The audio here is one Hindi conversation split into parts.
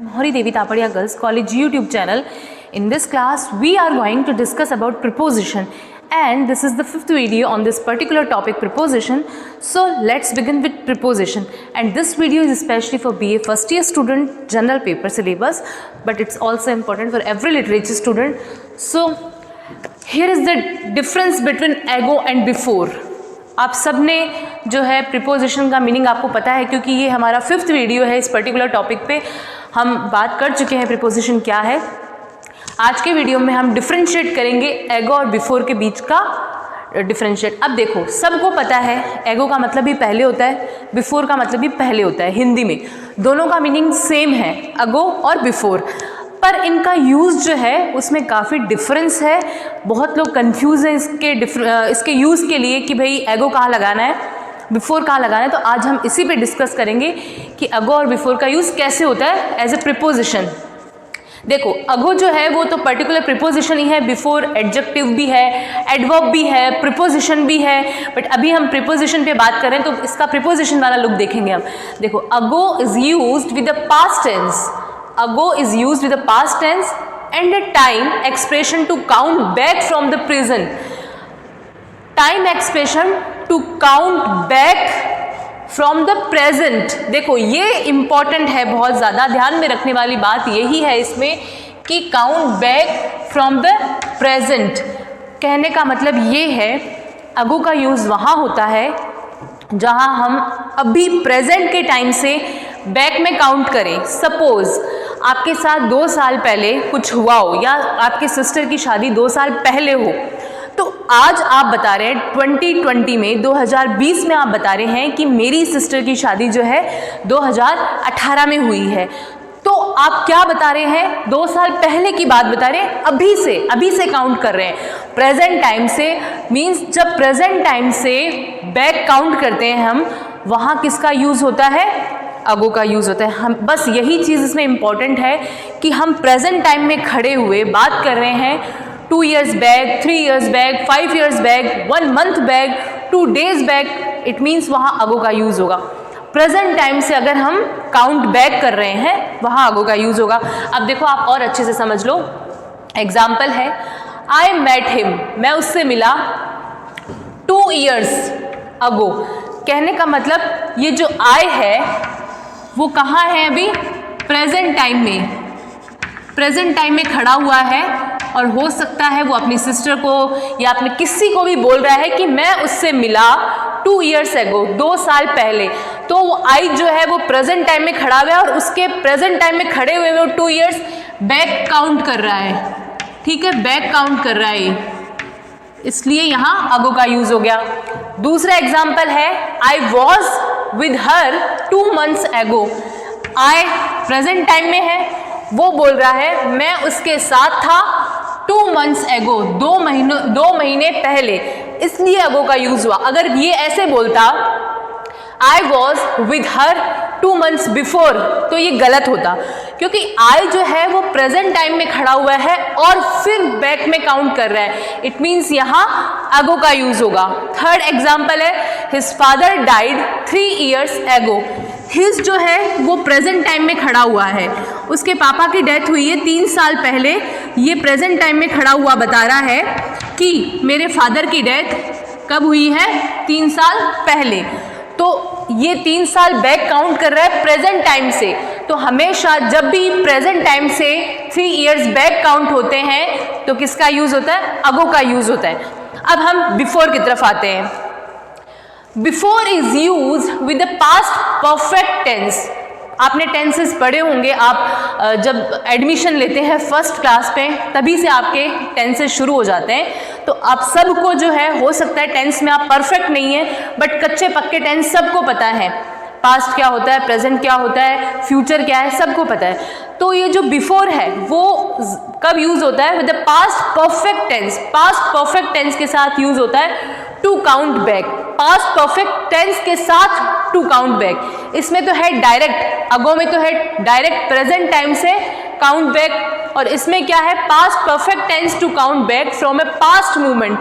Mohari Devi Tapadia Girls College YouTube channel. In this class, we are going to discuss about preposition, and this is the fifth video on this particular topic, preposition. So let's begin with preposition. And this video is especially for BA first year student general paper syllabus, but it's also important for every literature student. So here is the difference between ago and before. आप सब ने जो है प्रीपोजिशन का मीनिंग आपको पता है, क्योंकि ये हमारा फिफ्थ वीडियो है इस पर्टिकुलर टॉपिक पे। हम बात कर चुके हैं प्रीपोजिशन क्या है। आज के वीडियो में हम डिफरेंशिएट करेंगे एगो और बिफोर के बीच का डिफरेंशिएट। अब देखो, सबको पता है एगो का मतलब भी पहले होता है, बिफोर का मतलब भी पहले होता है। हिंदी में दोनों का मीनिंग सेम है, अगो और बिफोर, पर इनका यूज़ जो है उसमें काफ़ी डिफरेंस है। बहुत लोग कंफ्यूज हैं इसके यूज़ के लिए कि भाई एगो कहाँ लगाना है, बिफोर कहाँ लगाना है। तो आज हम इसी पे डिस्कस करेंगे कि अगो और बिफोर का यूज़ कैसे होता है एज ए प्रीपोजिशन। देखो, अगो जो है वो तो पर्टिकुलर प्रीपोजिशन ही है, बिफोर एडजेक्टिव भी है, एडवर्ब भी है, प्रीपोजिशन भी है। बट अभी हम प्रीपोजिशन पे बात करें तो इसका प्रीपोजिशन वाला लुक देखेंगे हम। देखो, ago is used with the past tense. Ago is used with the past tense and a time expression to count back from the present. Time expression to count back from the present. देखो, ये important है, बहुत ज़्यादा ध्यान में रखने वाली बात यही है इसमें कि count back from the present। कहने का मतलब ये है, ago का यूज़ वहाँ होता है जहाँ हम अभी प्रेजेंट के टाइम से बैक में काउंट करें। सपोज आपके साथ 2 साल पहले कुछ हुआ हो, या आपके सिस्टर की शादी 2 साल पहले हो, तो आज आप बता रहे हैं 2020 में, 2020 में आप बता रहे हैं कि मेरी सिस्टर की शादी जो है 2018 में हुई है। तो आप क्या बता रहे हैं? 2 साल पहले की बात बता रहे हैं, अभी से काउंट कर रहे हैं। प्रेजेंट टाइम से मीन्स जब प्रेजेंट टाइम से बैक काउंट करते हैं हम, वहाँ किसका यूज़ होता है? अगो का यूज़ होता है। हम बस यही चीज़ इसमें इम्पॉर्टेंट है कि हम प्रेजेंट टाइम में खड़े हुए बात कर रहे हैं 2 years back, 3 years back, 5 years back, 1 month back, 2 days back. It means वहाँ अगो का यूज़ होगा। प्रेजेंट टाइम से अगर हम काउंट बैक कर रहे हैं, वहाँ अगो का यूज़ होगा। अब देखो, आप और अच्छे से समझ लो। एग्जाम्पल है, आई मेट हिम, मैं उससे मिला 2 years अगो। कहने का मतलब ये जो आई है वो कहाँ है? अभी प्रेजेंट टाइम में, प्रेजेंट टाइम में खड़ा हुआ है, और हो सकता है वो अपनी सिस्टर को या अपने किसी को भी बोल रहा है कि मैं उससे मिला 2 years ago, 2 साल पहले। तो वो आई जो है वो प्रेजेंट टाइम में खड़ा हुआ है, और उसके प्रेजेंट टाइम में खड़े हुए वो 2 years बैक काउंट कर रहा है। ठीक है, बैक काउंट कर रहा है, इसलिए यहाँ अगो का यूज हो गया। दूसरा एग्जाम्पल है, I was with her 2 months ago। I present time में है, वो बोल रहा है मैं उसके साथ था 2 months ago, 2 महीने पहले, इसलिए अगो का यूज हुआ। अगर ये ऐसे बोलता I was with her 2 months before, तो ये गलत होता, क्योंकि आई जो है वो प्रेजेंट टाइम में खड़ा हुआ है और फिर बैक में काउंट कर रहा है। इट मीन्स यहाँ अगो का यूज होगा। थर्ड एग्जाम्पल है, his father died 3 years ago। His जो है वो प्रेजेंट टाइम में खड़ा हुआ है, उसके पापा की डेथ हुई है 3 साल पहले। ये प्रेजेंट टाइम में खड़ा हुआ बता रहा है कि मेरे फादर की डेथ कब हुई है? 3 साल पहले। तो ये 3 साल बैक काउंट कर रहा है प्रेजेंट टाइम से। तो हमेशा जब भी प्रेजेंट टाइम से 3 years बैक काउंट होते हैं तो किसका यूज़ होता है? अगो का यूज़ होता है। अब हम बिफोर की तरफ आते हैं। Before is use with the past perfect tense. आपने टेंसेस पढ़े होंगे, आप जब एडमिशन लेते हैं फर्स्ट क्लास पे, तभी से आपके टेंसेस शुरू हो जाते हैं। तो आप सबको जो है, हो सकता है टेंस में आप परफेक्ट नहीं है, बट कच्चे पक्के टेंस सबको पता है। पास्ट क्या होता है, प्रेजेंट क्या होता है, फ्यूचर क्या है, सबको पता है। तो ये जो बिफोर है वो कब यूज होता है? With the past perfect tense. Past perfect tense के साथ यूज होता है to count back. Past perfect tense के साथ टू काउंट बैक। इसमें तो है डायरेक्ट, अगो में तो है डायरेक्ट प्रेजेंट टाइम से काउंट बैक, और इसमें क्या है? Past perfect tense to count back from a past movement.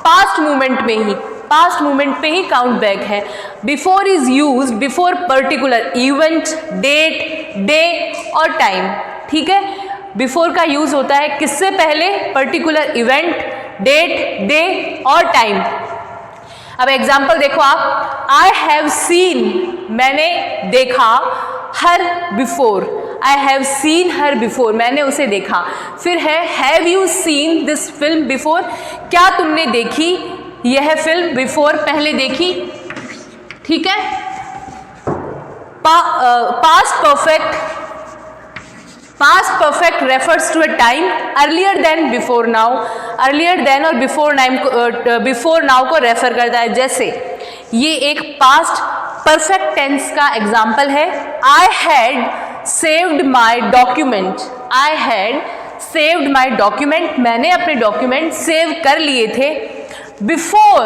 Past movement में ही पास्ट मोमेंट पे ही काउंट बैक है। Before is used before particular event, date, day और टाइम। ठीक है, बिफोर का यूज होता है किससे पहले? पर्टिकुलर इवेंट, डेट, डे और टाइम। अब एग्जाम्पल देखो आप, आई हैव सीन, मैंने देखा, हर before, I have scene her before, मैंने उसे देखा। फिर है have you seen this film before, क्या तुमने देखी यह फिल्म बिफोर, पहले देखी। ठीक है, past perfect, past perfect refers to a time earlier than before now, earlier than और बिफोर नाउ को रेफर करता है। जैसे ये एक पास्ट परफेक्ट टेंस का एग्जाम्पल है, I had saved my document, I had saved my document, मैंने अपने डॉक्यूमेंट सेव कर लिए थे बिफोर।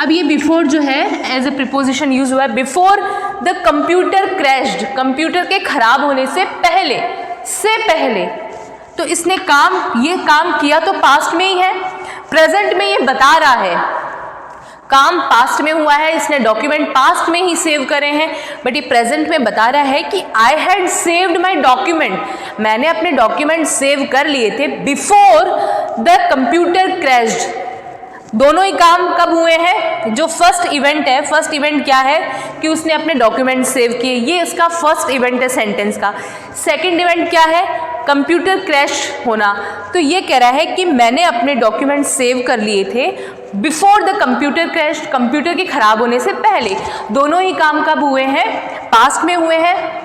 अब ये बिफोर जो है एज ए प्रीपोजिशन यूज हुआ है, before the computer crashed, computer के खराब होने से पहले, से पहले। तो इसने ये काम किया तो पास्ट में ही है, प्रेजेंट में ये बता रहा है काम पास्ट में हुआ है, इसने डॉक्यूमेंट पास्ट में ही सेव करे हैं, बट ये प्रेजेंट में बता रहा है कि आई हैड सेव्ड माई डॉक्यूमेंट, मैंने अपने डॉक्यूमेंट सेव कर लिए थे बिफोर द कंप्यूटर क्रैश्ड। दोनों ही काम कब हुए हैं? जो फर्स्ट इवेंट है, फर्स्ट इवेंट क्या है कि उसने अपने डॉक्यूमेंट सेव किए, ये इसका फर्स्ट इवेंट है सेंटेंस का। सेकंड इवेंट क्या है? कंप्यूटर क्रैश होना। तो ये कह रहा है कि मैंने अपने डॉक्यूमेंट सेव कर लिए थे before the computer crash, computer के खराब होने से पहले। दोनों ही काम कब हुए हैं? पास्ट में हुए हैं,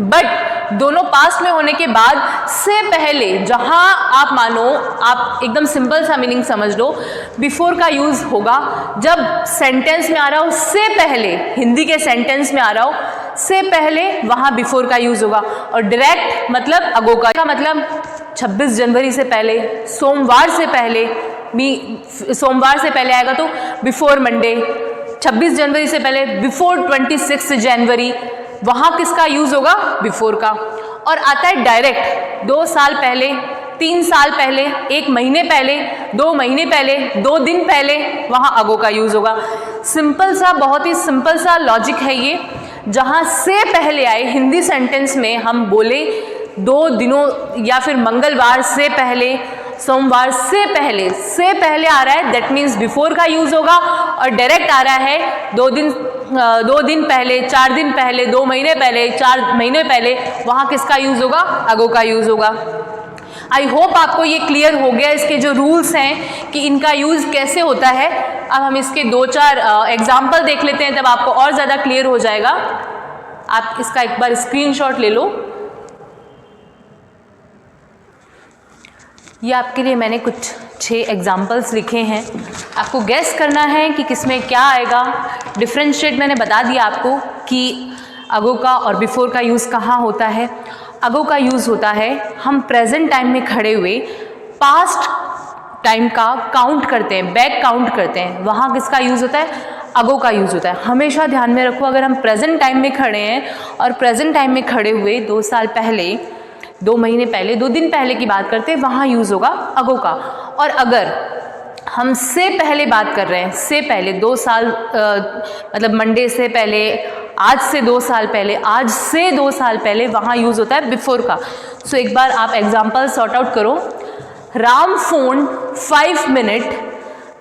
बट दोनों पास्ट में होने के बाद से पहले, जहां आप मानो, आप एकदम सिंपल सा मीनिंग समझ लो, बिफोर का यूज होगा जब सेंटेंस में आ रहा हो से पहले, हिंदी के सेंटेंस में आ रहा हो से पहले, वहां बिफोर का यूज होगा। और डायरेक्ट मतलब अगो का मतलब 26 जनवरी से पहले, सोमवार से पहले, सोमवार से पहले आएगा तो बिफोर मंडे, 26 जनवरी से पहले बिफोर 26 जनवरी, वहां किसका यूज होगा? बिफोर का। और आता है डायरेक्ट, 2 साल पहले, 3 साल पहले, 1 महीने पहले, 2 महीने पहले, 2 दिन पहले, वहां अगो का यूज होगा। सिंपल सा, बहुत ही सिंपल सा लॉजिक है ये। जहां से पहले आए हिंदी सेंटेंस में, हम बोले 2 दिनों या फिर मंगलवार से पहले, सोमवार से पहले आ रहा है, दैट मीन्स बिफोर का यूज होगा। और डायरेक्ट आ रहा है 2 दिन पहले, 4 दिन पहले, 2 महीने पहले, 4 महीने पहले, वहाँ किसका यूज होगा? अगो का यूज होगा। आई होप आपको ये क्लियर हो गया, इसके जो रूल्स हैं कि इनका यूज कैसे होता है। अब हम इसके 2-4 एग्जाम्पल देख लेते हैं, तब आपको और ज़्यादा क्लियर हो जाएगा। आप इसका एक बार स्क्रीनशॉट ले लो। ये आपके लिए मैंने कुछ 6 एग्जाम्पल्स लिखे हैं, आपको गैस करना है कि किसमें क्या आएगा। डिफरेंशिएट मैंने बता दिया आपको कि अगो का और बिफोर का यूज़ कहाँ होता है। अगो का यूज़ होता है हम प्रेजेंट टाइम में खड़े हुए पास्ट टाइम का काउंट करते हैं, बैक काउंट करते हैं, वहाँ किसका यूज़ होता है? अगो का यूज़ होता है। हमेशा ध्यान में रखो, अगर हम प्रेजेंट टाइम में खड़े हैं और प्रेजेंट टाइम में खड़े हुए 2 साल पहले, 2 महीने पहले, 2 दिन पहले की बात करते हैं, वहाँ यूज़ होगा अगो का। और अगर हम से पहले बात कर रहे हैं, से पहले 2 साल मतलब मंडे से पहले, आज से 2 साल पहले, आज से 2 साल पहले, वहाँ यूज़ होता है बिफोर का। सो एक बार आप एग्जाम्पल सॉर्ट आउट करो। राम फोन 5 मिनट,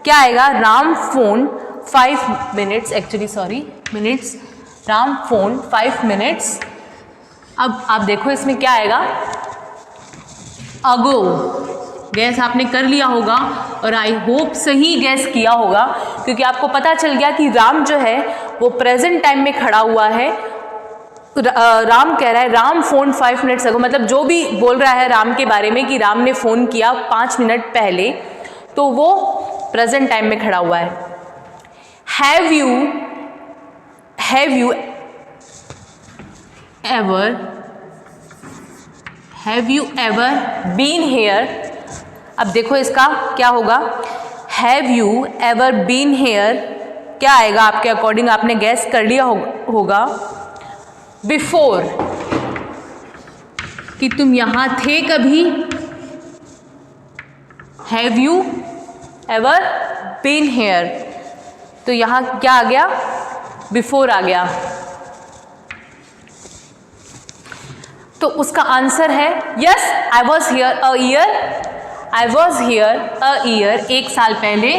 क्या आएगा? Ram phone 5 minutes, actually sorry minutes, Ram phone 5 minutes. अब आप देखो इसमें क्या आएगा? अगो। गैस आपने कर लिया होगा और आई होप सही गैस किया होगा, क्योंकि आपको पता चल गया कि राम जो है वो प्रेजेंट टाइम में खड़ा हुआ है। राम कह रहा है राम फोन 5 मिनट्स अगो, मतलब जो भी बोल रहा है राम के बारे में कि राम ने फ़ोन किया 5 मिनट पहले, तो वो प्रेजेंट टाइम में खड़ा हुआ है। Have you ever been here. अब देखो इसका क्या होगा? Have you ever been here क्या आएगा आपके अकॉर्डिंग? आपने गैस कर लिया होगा बिफोर, कि तुम यहां थे कभी। Have you ever been here, तो यहाँ क्या आ गया, बिफोर आ गया। तो उसका आंसर है yes, I was here a year, I was here a year, एक साल पहले,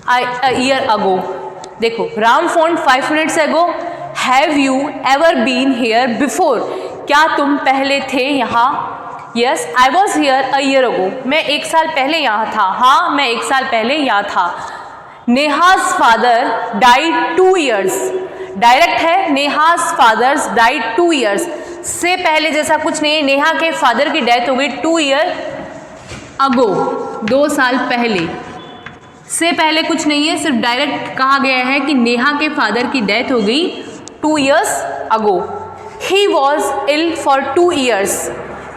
अ ईयर अगो। देखो, Ram phone 5 minutes ago, have you ever been here before, क्या तुम पहले थे यहाँ, yes I was here a year ago, मैं एक साल पहले यहाँ था, हाँ मैं एक साल पहले यहाँ था। Neha's father died 2 years, direct है, नेहाज फादर्स डाइड 2 years, से पहले जैसा कुछ नहीं है, नेहा के फादर की डेथ हो गई 2 year अगो, 2 साल पहले, से पहले कुछ नहीं है, सिर्फ डायरेक्ट कहा गया है कि नेहा के फादर की डेथ हो गई 2 years ago. He was ill for 2 years,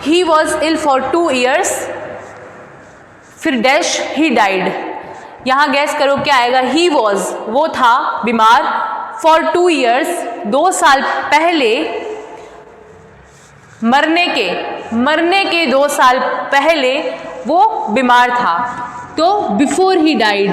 he was ill for 2 years, फिर डैश ही डाइड, यहाँ गैस करो क्या आएगा, ही वॉज वो था बीमार, फॉर 2 years 2 साल पहले, मरने के 2 साल पहले वो बीमार था, तो बिफोर ही डाइड,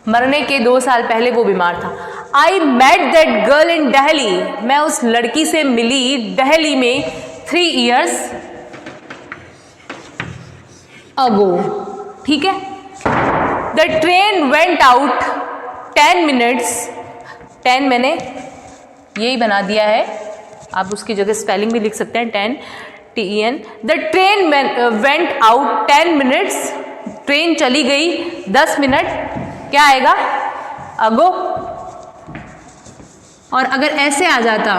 मरने के 2 साल पहले वो बीमार था। I met that girl in Delhi, मैं उस लड़की से मिली दिल्ली में 3 years अगो, ठीक है। The train went out 10 minutes, 10 मैंने यही बना दिया है, आप उसकी जगह स्पेलिंग भी लिख सकते हैं, 10 TEN। The train went out 10 minutes, train चली गई 10 मिनट, क्या आएगा, अगो। और अगर ऐसे आ जाता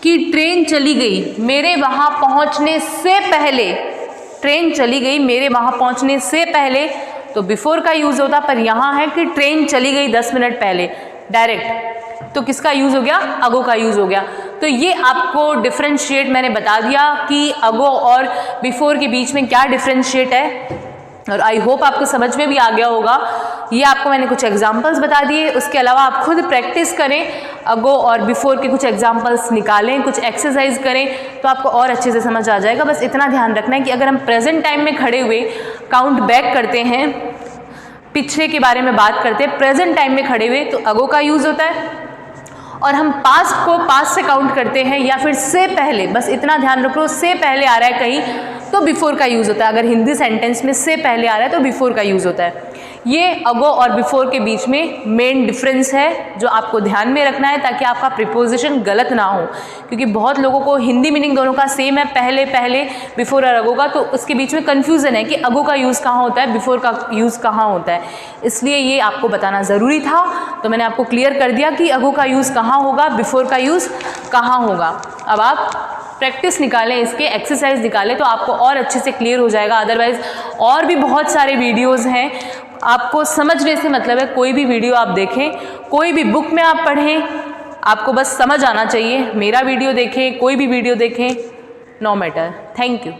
कि ट्रेन चली गई मेरे वहाँ पहुँचने से पहले, ट्रेन चली गई मेरे वहाँ पहुँचने से पहले, तो बिफोर का यूज़ होता, पर यहाँ है कि ट्रेन चली गई 10 मिनट पहले डायरेक्ट, तो किसका यूज़ हो गया, अगो का यूज़ हो गया। तो ये आपको डिफ्रेंशिएट मैंने बता दिया कि अगो और बिफोर के बीच में क्या डिफ्रेंशिएट है, और आई होप आपको समझ में भी आ गया होगा। ये आपको मैंने कुछ एग्जांपल्स बता दिए, उसके अलावा आप खुद प्रैक्टिस करें, अगो और बिफोर के कुछ एग्जांपल्स निकालें, कुछ एक्सरसाइज करें, तो आपको और अच्छे से समझ आ जाएगा। बस इतना ध्यान रखना है कि अगर हम प्रेजेंट टाइम में खड़े हुए काउंट बैक करते हैं, पिछले के बारे में बात करते हैं, प्रेजेंट टाइम में खड़े हुए तो अगो का यूज़ होता है, और हम पास्ट को पास्ट से काउंट करते हैं या फिर से पहले, बस इतना ध्यान रखो, से पहले आ रहा है कहीं तो बिफोर का यूज़ होता है। अगर हिंदी सेंटेंस में से पहले आ रहा है तो बिफोर का यूज़ होता है। ये अगो और बिफोर के बीच में मेन डिफरेंस है जो आपको ध्यान में रखना है, ताकि आपका प्रिपोजिशन गलत ना हो, क्योंकि बहुत लोगों को हिंदी मीनिंग दोनों का सेम है, पहले पहले बिफोर और अगो का, तो उसके बीच में कन्फ्यूज़न है कि अगो का यूज़ कहाँ होता है, बिफोर का यूज़ कहाँ होता है। इसलिए ये आपको बताना ज़रूरी था, तो मैंने आपको क्लियर कर दिया कि अगो का यूज़ कहाँ होगा, बिफोर का यूज़ कहाँ होगा। अब आप प्रैक्टिस निकालें, इसके एक्सरसाइज निकालें, तो आपको और अच्छे से क्लियर हो जाएगा। अदरवाइज़ और भी बहुत सारे वीडियोज़ हैं, आपको समझने से मतलब है, कोई भी वीडियो आप देखें, कोई भी बुक में आप पढ़ें, आपको बस समझ आना चाहिए। मेरा वीडियो देखें, कोई भी वीडियो देखें, नो मैटर। Thank you.